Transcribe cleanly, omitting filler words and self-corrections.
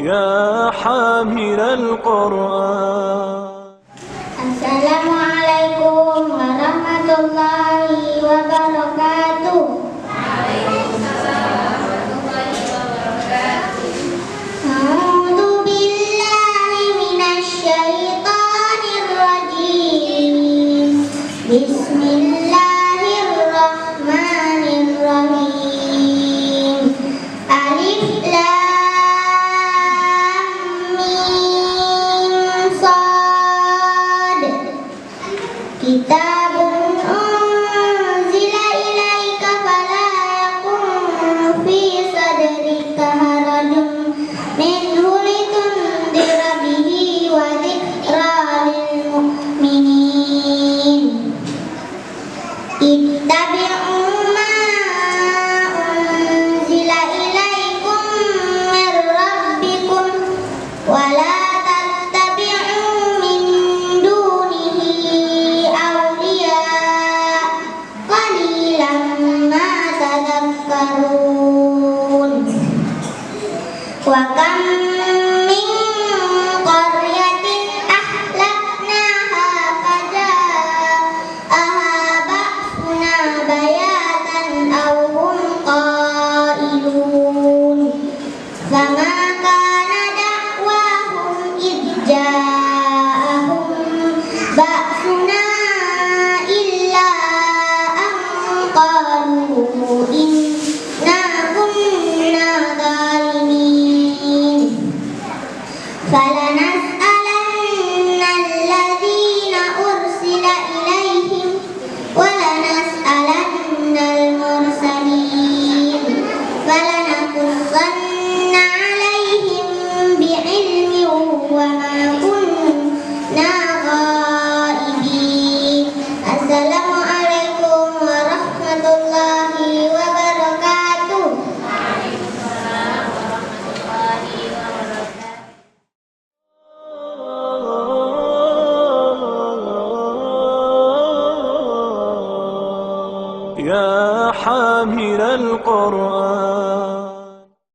يا حامل القرآن. السلام عليكم ورحمة الله وبركاته. أعوذ بالله من الشيطان الرجيم. بسم الله الرحمن الرحيم. ألف لام ميم صاد. كتاب أنزل إليك فلا يكن في صدرك حرج منه لتنذر به وذكرى للمؤمنين. اتبعوا ما أنزل إليكم من ربكم ولا تتبعوا من دونه أولياء قليلا ما تذكرون. وكم من قرية أهلكناها فجاءها بأسنا بياتا أو هم قائلون. فما كان دعواهم إذ جاءهم بأسنا إلا أن قالوا إنا كنا ظالمين. فلنسألن الذين أرسل إليهم ولنسألن المرسلين فلنقصن عليهم بعلم وما كنا غائبين. السلام عليكم ورحمة الله وبركاته. يا حامل القرآن.